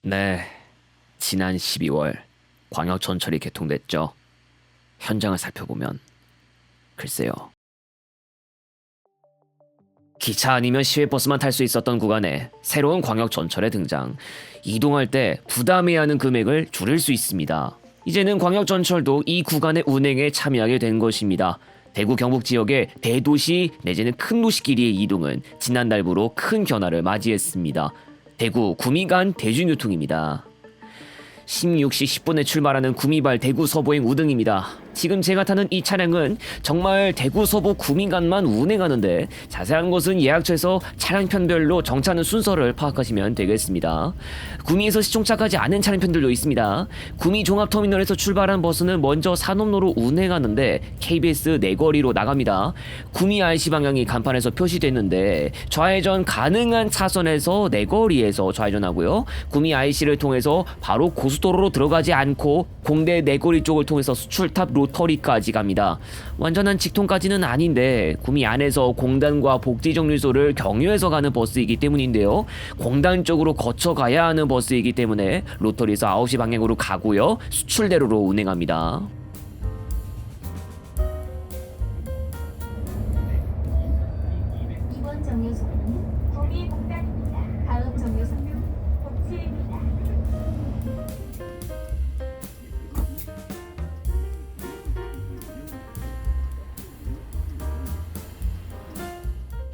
네, 지난 12월 광역전철이 개통됐죠. 현장을 살펴보면 글쎄요. 기차 아니면 시외버스만 탈 수 있었던 구간에 새로운 광역전철의 등장. 이동할 때 부담해야 하는 금액을 줄일 수 있습니다. 이제는 광역전철도 이 구간의 운행에 참여하게 된 것입니다. 대구 경북 지역의 대도시 내지는 큰 도시끼리의 이동은 지난달부로 큰 변화를 맞이했습니다. 대구 구미 간 대중교통입니다. 16시 10분에 출발하는 구미발 대구 서보행 우등입니다. 지금 제가 타는 이 차량은 정말 대구 서보 구미 간만 운행하는데 자세한 것은 예약처에서 차량편별로 정차하는 순서를 파악하시면 되겠습니다. 구미에서 시종착하지 않은 차량편들도 있습니다. 구미 종합터미널에서 출발한 버스는 먼저 산업로로 운행하는데 KBS 내거리로 나갑니다. 구미 IC 방향이 간판에서 표시됐는데 좌회전 가능한 차선에서 내거리에서 좌회전하고요. 구미 IC를 통해서 바로 고속도로로 들어가지 않고 공대 내거리 쪽을 통해서 수출탑 로터리까지 갑니다. 완전한 직통까지는 아닌데 구미 안에서 공단과 복지정류소를 경유해서 가는 버스이기 때문인데요. 공단 쪽으로 거쳐가야 하는 버스이기 때문에 로터리에서 9시 방향으로 가고요. 수출대로로 운행합니다. 이번 정류소는 동의공단입니다. 다음 정류소는 복지입니다.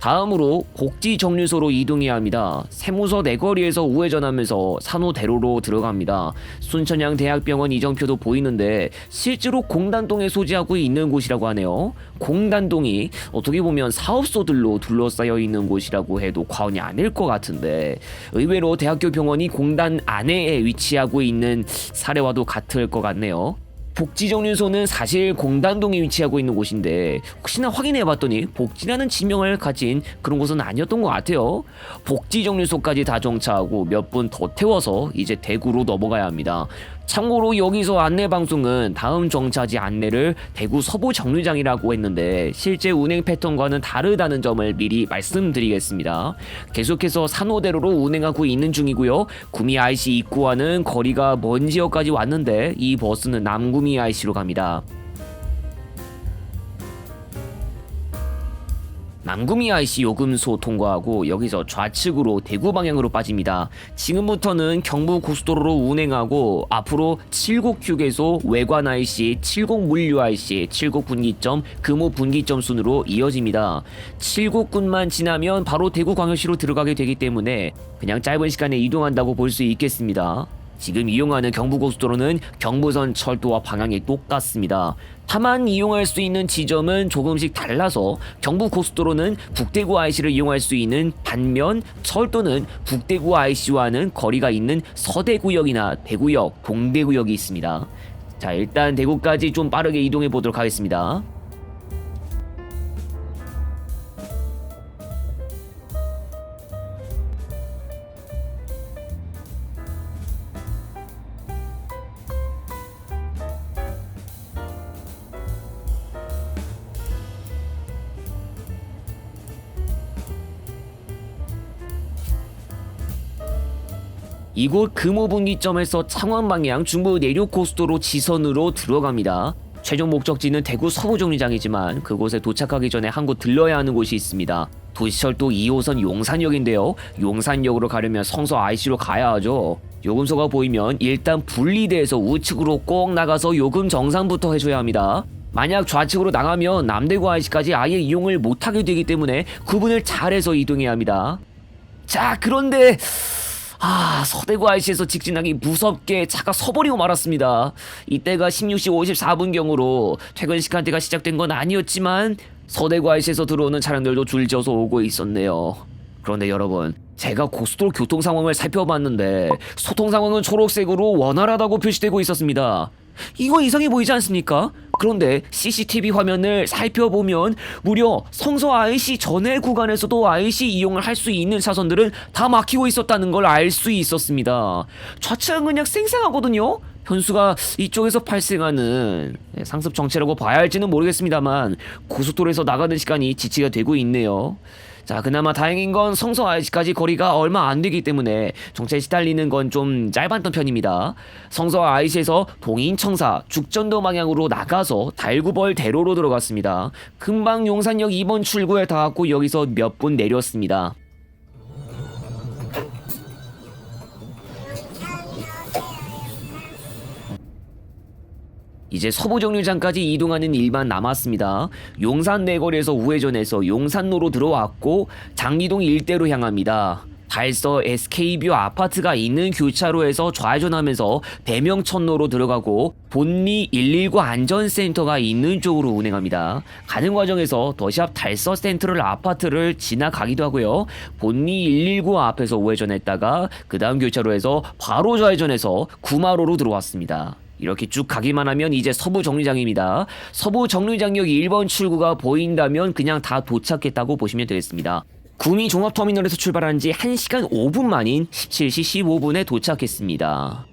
다음으로 복지정류소로 이동해야 합니다. 세무서 내거리에서 우회전하면서 산호대로로 들어갑니다. 순천향 대학병원 이정표도 보이는데 실제로 공단동에 소지하고 있는 곳이라고 하네요. 공단동이 어떻게 보면 사업소들로 둘러싸여 있는 곳이라고 해도 과언이 아닐 것 같은데 의외로 대학교 병원이 공단 안에 위치하고 있는 사례와도 같을 것 같네요. 복지정류소는 사실 공단동에 위치하고 있는 곳인데 혹시나 확인해봤더니 복지라는 지명을 가진 그런 곳은 아니었던 것 같아요. 복지정류소까지 다 정차하고 몇 분 더 태워서 이제 대구로 넘어가야 합니다. 참고로 여기서 안내방송은 다음 정차지 안내를 대구 서부 정류장이라고 했는데 실제 운행 패턴과는 다르다는 점을 미리 말씀드리겠습니다. 계속해서 산호대로로 운행하고 있는 중이고요. 구미 IC 입구와는 거리가 먼 지역까지 왔는데 이 버스는 남구미 IC로 갑니다. 남구미 IC 요금소 통과하고 여기서 좌측으로 대구 방향으로 빠집니다. 지금부터는 경부 고속도로로 운행하고 앞으로 70 휴게소, 외관 IC, 70 물류 IC, 70 분기점, 금호 분기점 순으로 이어집니다. 70군만 지나면 바로 대구 광역시로 들어가게 되기 때문에 그냥 짧은 시간에 이동한다고 볼 수 있겠습니다. 지금 이용하는 경부고속도로는 경부선 철도와 방향이 똑같습니다. 다만 이용할 수 있는 지점은 조금씩 달라서 경부고속도로는 북대구 IC를 이용할 수 있는 반면 철도는 북대구 IC와는 거리가 있는 서대구역이나 대구역, 동대구역이 있습니다. 자, 일단 대구까지 좀 빠르게 이동해 보도록 하겠습니다. 이곳 금호분기점에서 창원 방향 중부 내륙고속도로 지선으로 들어갑니다. 최종 목적지는 대구 서부정류장이지만 그곳에 도착하기 전에 한 곳 들러야 하는 곳이 있습니다. 도시철도 2호선 용산역인데요. 용산역으로 가려면 성서 IC로 가야 하죠. 요금소가 보이면 일단 분리대에서 우측으로 꼭 나가서 요금 정산부터 해줘야 합니다. 만약 좌측으로 나가면 남대구 IC까지 아예 이용을 못하게 되기 때문에 구분을 잘해서 이동해야 합니다. 자, 그런데 서대구 IC에서 직진하기 무섭게 차가 서버리고 말았습니다. 이때가 16시 54분경으로 퇴근 시간대가 시작된 건 아니었지만 서대구 IC에서 들어오는 차량들도 줄져서 오고 있었네요. 그런데 여러분, 제가 고속도로 교통 상황을 살펴봤는데 소통 상황은 초록색으로 원활하다고 표시되고 있었습니다. 이거 이상해 보이지 않습니까? 그런데 CCTV 화면을 살펴보면 무려 성서 IC 전해 구간에서도 IC 이용을 할 수 있는 차선들은 다 막히고 있었다는 걸 알 수 있었습니다. 좌측은 그냥 쌩쌩하거든요? 현수가 이쪽에서 발생하는 상습 정체라고 봐야 할지는 모르겠습니다만 고속도로에서 나가는 시간이 지체가 되고 있네요. 자, 그나마 다행인 건 성서 IC까지 거리가 얼마 안 되기 때문에 정체에 시달리는 건 좀 짧았던 편입니다. 성서 IC에서 동인청사 죽전도 방향으로 나가서 달구벌 대로로 들어갔습니다. 금방 용산역 2번 출구에 닿았고 여기서 몇 분 내렸습니다. 이제 서부정류장까지 이동하는 일만 남았습니다. 용산 내거리에서 우회전해서 용산로로 들어왔고 장리동 일대로 향합니다. 달서 SK뷰 아파트가 있는 교차로에서 좌회전하면서 대명천로로 들어가고 본리 119 안전센터가 있는 쪽으로 운행합니다. 가는 과정에서 더샵 달서 센트럴 아파트를 지나가기도 하고요. 본리 119 앞에서 우회전했다가 그 다음 교차로에서 바로 좌회전해서 구마로로 들어왔습니다. 이렇게 쭉 가기만 하면 이제 서부정류장입니다. 서부정류장역 1번 출구가 보인다면 그냥 다 도착했다고 보시면 되겠습니다. 구미 종합터미널에서 출발한 지 1시간 5분 만인 17시 15분에 도착했습니다.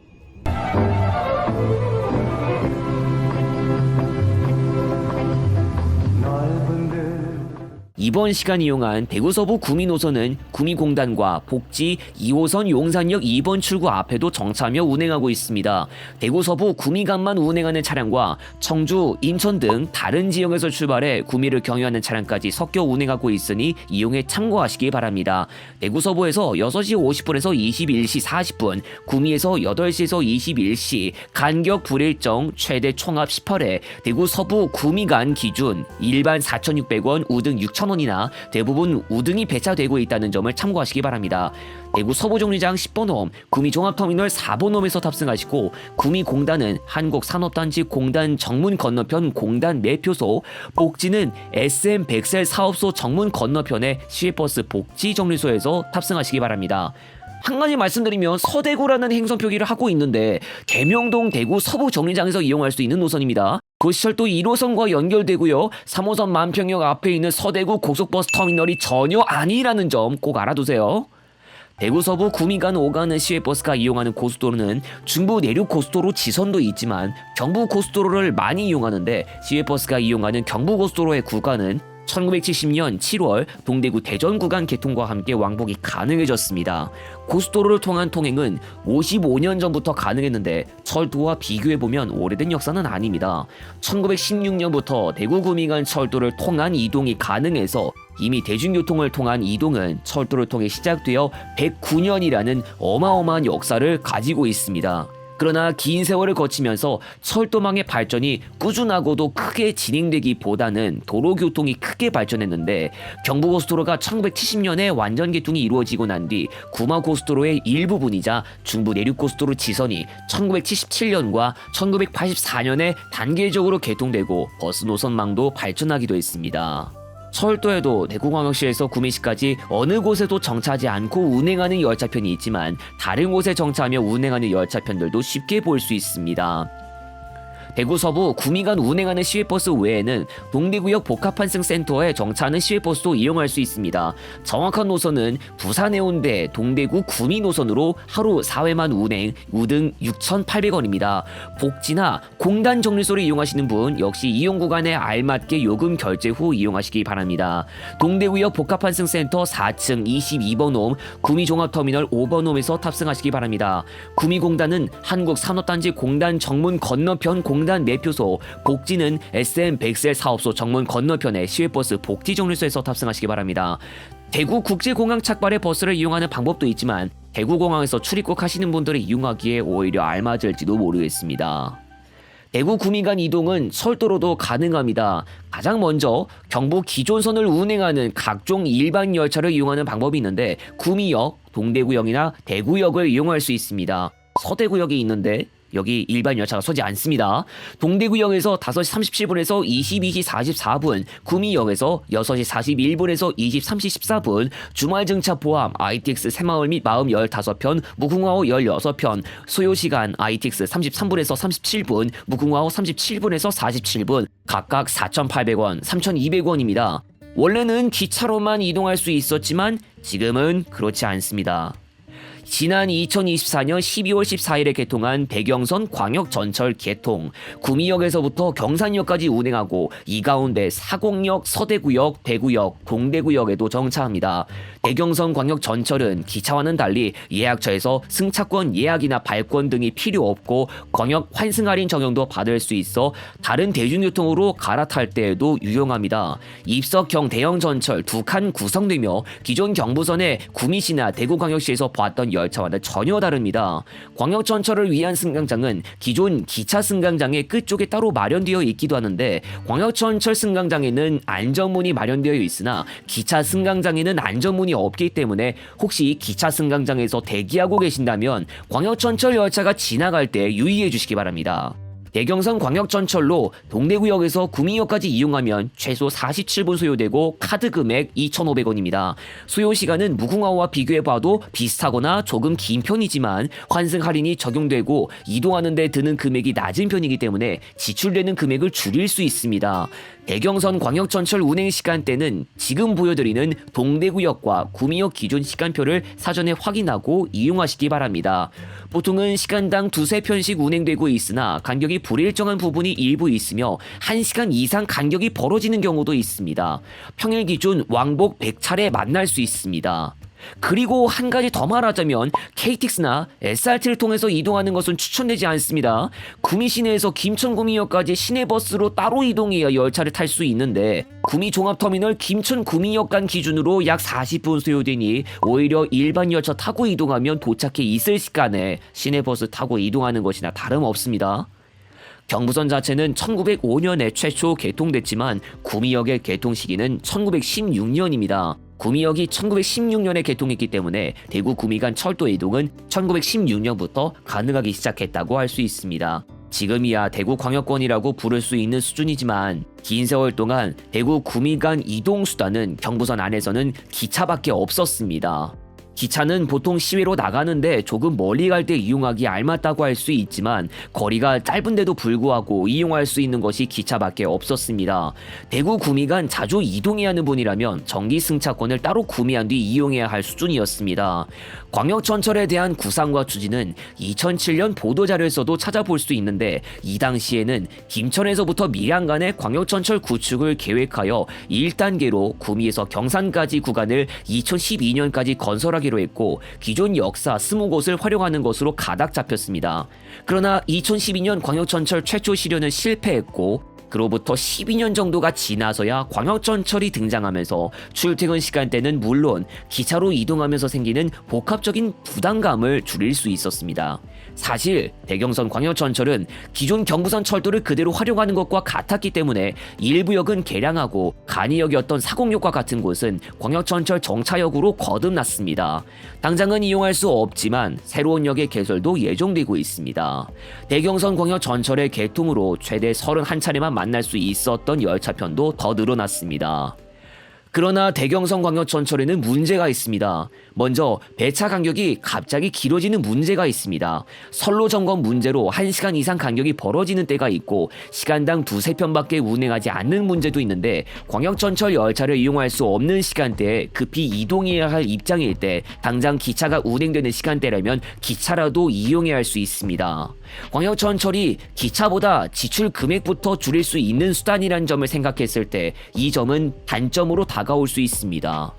이번 시간 이용한 대구 서부 구미 노선은 구미공단과 복지 2호선 용산역 2번 출구 앞에도 정차하며 운행하고 있습니다. 대구 서부 구미간만 운행하는 차량과 청주, 인천 등 다른 지역에서 출발해 구미를 경유하는 차량까지 섞여 운행하고 있으니 이용에 참고하시기 바랍니다. 대구 서부에서 6시 50분에서 21시 40분, 구미에서 8시에서 21시, 간격 불일정, 최대 총합 18회, 대구 서부 구미간 기준 일반 4,600원, 우등 6,000원이나 대부분 우등이 배차되고 있다는 점을 참고하시기 바랍니다. 대구 서부정류장 10번홈, 구미 종합터미널 4번홈에서 탑승하시고 구미 공단은 한국산업단지 공단 정문 건너편 공단 매표소, 복지는 SM 백셀 사업소 정문 건너편의 시외버스 복지 정류소에서 탑승하시기 바랍니다. 한 가지 말씀드리면 서대구라는 행선 표기를 하고 있는데 대명동 대구 서부 정류장에서 이용할 수 있는 노선입니다. 고시철도 1호선과 연결되고요. 3호선 만평역 앞에 있는 서대구 고속버스 터미널이 전혀 아니라는 점 꼭 알아두세요. 대구 서부 구미간 오가는 시외버스가 이용하는 고속도로는 중부 내륙 고속도로 지선도 있지만 경부 고속도로를 많이 이용하는데 시외버스가 이용하는 경부 고속도로의 구간은 1970년 7월 동대구 대전 구간 개통과 함께 왕복이 가능해졌습니다. 고속도로를 통한 통행은 55년 전부터 가능했는데 철도와 비교해보면 오래된 역사는 아닙니다. 1916년부터 대구 구미간 철도를 통한 이동이 가능해서 이미 대중교통을 통한 이동은 철도를 통해 시작되어 109년이라는 어마어마한 역사를 가지고 있습니다. 그러나 긴 세월을 거치면서 철도망의 발전이 꾸준하고도 크게 진행되기보다는 도로교통이 크게 발전했는데 경부고속도로가 1970년에 완전 개통이 이루어지고 난 뒤 구마고속도로의 일부분이자 중부 내륙고속도로 지선이 1977년과 1984년에 단계적으로 개통되고 버스 노선망도 발전하기도 했습니다. 철도에도 대구광역시에서 구미시까지 어느 곳에도 정차하지 않고 운행하는 열차편이 있지만 다른 곳에 정차하며 운행하는 열차편들도 쉽게 볼 수 있습니다. 대구 서부 구미간 운행하는 시외버스 외에는 동대구역 복합환승센터에 정차하는 시외버스도 이용할 수 있습니다. 정확한 노선은 부산 해운대 동대구 구미 노선으로 하루 4회만 운행, 우등 6,800원입니다. 복지나 공단 정류소를 이용하시는 분 역시 이용 구간에 알맞게 요금 결제 후 이용하시기 바랍니다. 동대구역 복합환승센터 4층 22번홈, 구미종합터미널 5번홈에서 탑승하시기 바랍니다. 구미공단은 한국산업단지 공단 정문 건너편 공단 매표소, 복지는 SM 백셀 사업소 정문 건너편의 시외버스 복지 정류소에서 탑승하시기 바랍니다. 대구 국제공항 착발의 버스를 이용하는 방법도 있지만 대구공항에서 출입국 하시는 분들이 이용하기에 오히려 알맞을지도 모르겠습니다. 대구 구미간 이동은 철도로도 가능합니다. 가장 먼저 경부 기존선을 운행하는 각종 일반 열차를 이용하는 방법이 있는데 구미역, 동대구역이나 대구역을 이용할 수 있습니다. 서대구역이 있는데 여기 일반 열차가 서지 않습니다. 동대구역에서 5시 37분에서 22시 44분, 구미역에서 6시 41분에서 23시 14분, 주말 증차 포함 ITX 새마을 및 마음 15편, 무궁화호 16편, 소요시간 ITX 33분에서 37분, 무궁화호 37분에서 47분, 각각 4,800원, 3,200원입니다. 원래는 기차로만 이동할 수 있었지만 지금은 그렇지 않습니다. 지난 2024년 12월 14일에 개통한 대경선 광역전철 개통, 구미역에서부터 경산역까지 운행하고 이 가운데 사곡역, 서대구역, 대구역, 동대구역에도 정차합니다. 대경선 광역전철은 기차와는 달리 예약처에서 승차권 예약이나 발권 등이 필요 없고 광역 환승 할인 적용도 받을 수 있어 다른 대중교통으로 갈아탈 때에도 유용합니다. 입석형 대형 전철 2칸 구성되며 기존 경부선의 구미시나 대구광역시에서 봤던 열차와는 전혀 다릅니다. 광역전철을 위한 승강장은 기존 기차 승강장의 끝쪽에 따로 마련되어 있기도 하는데 광역전철 승강장에는 안전문이 마련되어 있으나 기차 승강장에는 안전문이 없기 때문에 혹시 기차 승강장에서 대기하고 계신다면 광역전철 열차가 지나갈 때 유의해 주시기 바랍니다. 대경선 광역전철로 동대구역에서 구미역까지 이용하면 최소 47분 소요되고 카드 금액 2,500원입니다. 소요 시간은 무궁화호와 비교해봐도 비슷하거나 조금 긴 편이지만 환승 할인이 적용되고 이동하는 데 드는 금액이 낮은 편이기 때문에 지출되는 금액을 줄일 수 있습니다. 대경선 광역전철 운행 시간대는 지금 보여드리는 동대구역과 구미역 기존 시간표를 사전에 확인하고 이용하시기 바랍니다. 보통은 시간당 2~3편씩 운행되고 있으나 간격이 불일정한 부분이 일부 있으며 1시간 이상 간격이 벌어지는 경우도 있습니다. 평일 기준 왕복 100차례 만날 수 있습니다. 그리고 한 가지 더 말하자면 KTX나 SRT를 통해서 이동하는 것은 추천되지 않습니다. 구미 시내에서 김천구미역까지 시내버스로 따로 이동해야 열차를 탈 수 있는데 구미 종합터미널 김천구미역 간 기준으로 약 40분 소요되니 오히려 일반 열차 타고 이동하면 도착해 있을 시간에 시내버스 타고 이동하는 것이나 다름없습니다. 경부선 자체는 1905년에 최초 개통됐지만 구미역의 개통 시기는 1916년입니다. 구미역이 1916년에 개통했기 때문에 대구 구미 간 철도 이동은 1916년부터 가능하기 시작했다고 할 수 있습니다. 지금이야 대구 광역권이라고 부를 수 있는 수준이지만 긴 세월 동안 대구 구미 간 이동 수단은 경부선 안에서는 기차밖에 없었습니다. 기차는 보통 시외로 나가는데 조금 멀리 갈 때 이용하기 알맞다고 할 수 있지만 거리가 짧은데도 불구하고 이용할 수 있는 것이 기차밖에 없었습니다. 대구 구미 간 자주 이동해야 하는 분이라면 정기 승차권을 따로 구매한 뒤 이용해야 할 수준이었습니다. 광역전철에 대한 구상과 추진은 2007년 보도자료에서도 찾아볼 수 있는데 이 당시에는 김천에서부터 밀양 간의 광역전철 구축을 계획하여 1단계로 구미에서 경산까지 구간을 2012년까지 건설하기로 했고 기존 역사 20곳을 활용하는 것으로 가닥 잡혔습니다. 그러나 2012년 광역전철 최초 실현은 실패했고 그로부터 12년 정도가 지나서야 광역전철이 등장하면서 출퇴근 시간대는 물론 기차로 이동하면서 생기는 복합적인 부담감을 줄일 수 있었습니다. 사실 대경선 광역전철은 기존 경부선 철도를 그대로 활용하는 것과 같았기 때문에 일부 역은 개량하고 간이역이었던 사곡역과 같은 곳은 광역전철 정차역으로 거듭났습니다. 당장은 이용할 수 없지만 새로운 역의 개설도 예정되고 있습니다. 대경선 광역전철의 개통으로 최대 31차례만 만날 수 있었던 열차편도 더 늘어났습니다. 그러나 대경선 광역전철에는 문제가 있습니다. 먼저 배차 간격이 갑자기 길어지는 문제가 있습니다. 선로 점검 문제로 1시간 이상 간격이 벌어지는 때가 있고 시간당 2~3편밖에 운행하지 않는 문제도 있는데 광역전철 열차를 이용할 수 없는 시간대에 급히 이동해야 할 입장일 때 당장 기차가 운행되는 시간대라면 기차라도 이용해야 할 수 있습니다. 광역전철이 기차보다 지출 금액부터 줄일 수 있는 수단이란 점을 생각했을 때 이 점은 단점으로 다가올 수 있습니다.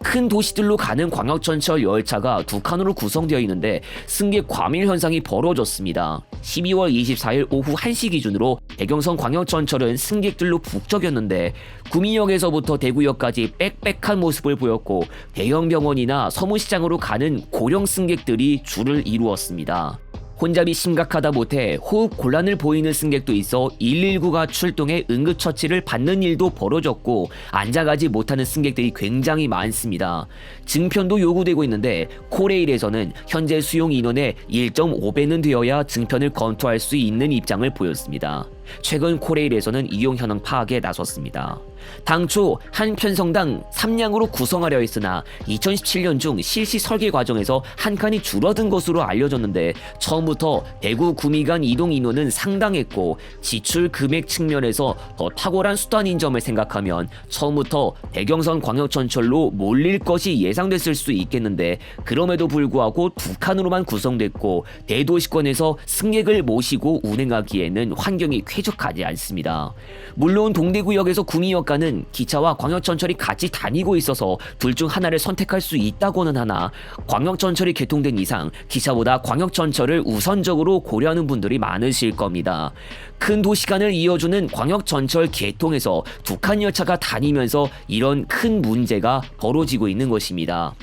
큰 도시들로 가는 광역전철 열차가 2칸으로 구성되어 있는데 승객 과밀 현상이 벌어졌습니다. 12월 24일 오후 1시 기준으로 대경선 광역전철은 승객들로 북적였는데 구미역에서부터 대구역까지 빽빽한 모습을 보였고 대형 병원이나 서무시장으로 가는 고령 승객들이 줄을 이루었습니다. 혼잡이 심각하다 못해 호흡 곤란을 보이는 승객도 있어 119가 출동해 응급처치를 받는 일도 벌어졌고 앉아가지 못하는 승객들이 굉장히 많습니다. 증편도 요구되고 있는데 코레일에서는 현재 수용 인원의 1.5배는 되어야 증편을 검토할 수 있는 입장을 보였습니다. 최근 코레일에서는 이용 현황 파악에 나섰습니다. 당초 한 편성당 3량으로 구성하려 했으나 2017년 중 실시 설계 과정에서 한 칸이 줄어든 것으로 알려졌는데, 처음부터 대구 구미 간 이동 인원은 상당했고 지출 금액 측면에서 더 탁월한 수단인 점을 생각하면 처음부터 대경선 광역전철로 몰릴 것이 예상됐을 수 있겠는데, 그럼에도 불구하고 2칸으로만 구성됐고 대도시권에서 승객을 모시고 운행하기에는 환경이 쾌적하지 않습니다. 물론 동대구역에서 구미역까는 기차와 광역전철이 같이 다니고 있어서 둘 중 하나를 선택할 수 있다고는 하나, 광역전철이 개통된 이상 기차보다 광역전철을 우선적으로 고려하는 분들이 많으실 겁니다. 큰 도시 간을 이어주는 광역전철 개통에서 2칸 열차가 다니면서 이런 큰 문제가 벌어지고 있는 것입니다.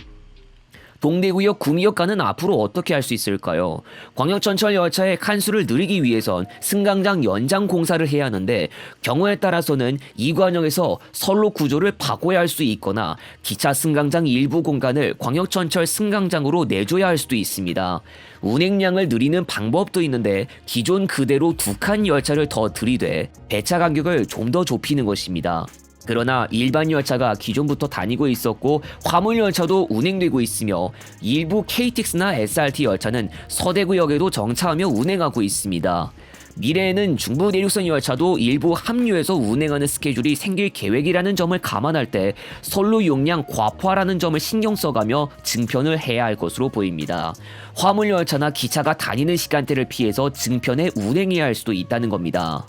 동대구역 구미역 간은 앞으로 어떻게 할 수 있을까요? 광역전철 열차의 칸수를 늘리기 위해선 승강장 연장 공사를 해야 하는데, 경우에 따라서는 이관역에서 선로 구조를 바꿔야 할 수 있거나 기차 승강장 일부 공간을 광역전철 승강장으로 내줘야 할 수도 있습니다. 운행량을 늘리는 방법도 있는데, 기존 그대로 2칸 열차를 더 들이대 배차 간격을 좀 더 좁히는 것입니다. 그러나 일반 열차가 기존부터 다니고 있었고 화물 열차도 운행되고 있으며 일부 KTX나 SRT 열차는 서대구역에도 정차하며 운행하고 있습니다. 미래에는 중부 내륙선 열차도 일부 합류해서 운행하는 스케줄이 생길 계획이라는 점을 감안할 때 선로 용량 과포화라는 점을 신경 써가며 증편을 해야 할 것으로 보입니다. 화물 열차나 기차가 다니는 시간대를 피해서 증편에 운행해야 할 수도 있다는 겁니다.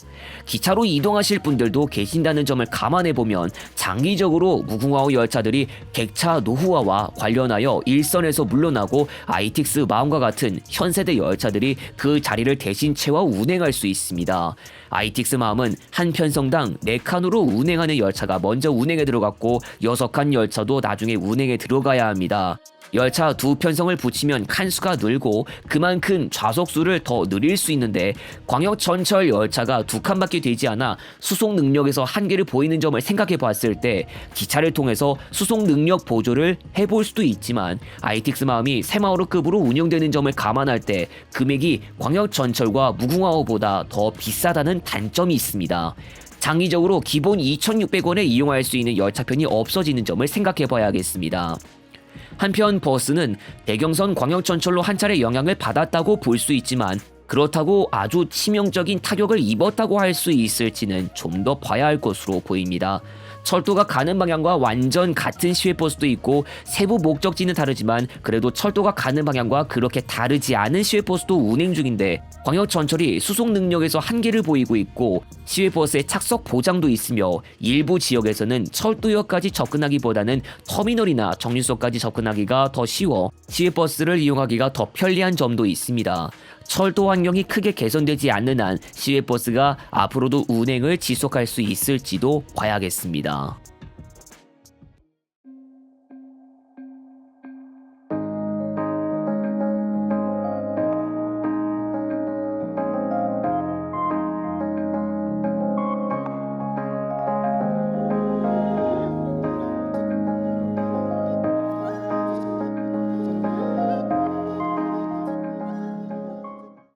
기차로 이동하실 분들도 계신다는 점을 감안해보면 장기적으로 무궁화호 열차들이 객차 노후화와 관련하여 일선에서 물러나고 ITX 마음과 같은 현세대 열차들이 그 자리를 대신 채워 운행할 수 있습니다. ITX 마음은 한 편성당 4칸으로 운행하는 열차가 먼저 운행에 들어갔고 6칸 열차도 나중에 운행에 들어가야 합니다. 열차 2편성을 붙이면 칸수가 늘고 그만큼 좌석수를 더 늘릴 수 있는데, 광역전철 열차가 2칸밖에 되지 않아 수송 능력에서 한계를 보이는 점을 생각해 봤을 때 기차를 통해서 수송 능력 보조를 해볼 수도 있지만, ITX 마음이 새마을호급으로 운영되는 점을 감안할 때 금액이 광역전철과 무궁화호보다 더 비싸다는 단점이 있습니다. 장기적으로 기본 2,600원에 이용할 수 있는 열차편이 없어지는 점을 생각해 봐야겠습니다. 한편 버스는 대경선 광역전철로 한 차례 영향을 받았다고 볼 수 있지만, 그렇다고 아주 치명적인 타격을 입었다고 할 수 있을지는 좀 더 봐야 할 것으로 보입니다. 철도가 가는 방향과 완전 같은 시외버스도 있고 세부 목적지는 다르지만 그래도 철도가 가는 방향과 그렇게 다르지 않은 시외버스도 운행 중인데, 광역전철이 수송 능력에서 한계를 보이고 있고 시외버스의 착석 보장도 있으며 일부 지역에서는 철도역까지 접근하기보다는 터미널이나 정류소까지 접근하기가 더 쉬워 시외버스를 이용하기가 더 편리한 점도 있습니다. 철도 환경이 크게 개선되지 않는 한 시외버스가 앞으로도 운행을 지속할 수 있을지도 봐야겠습니다.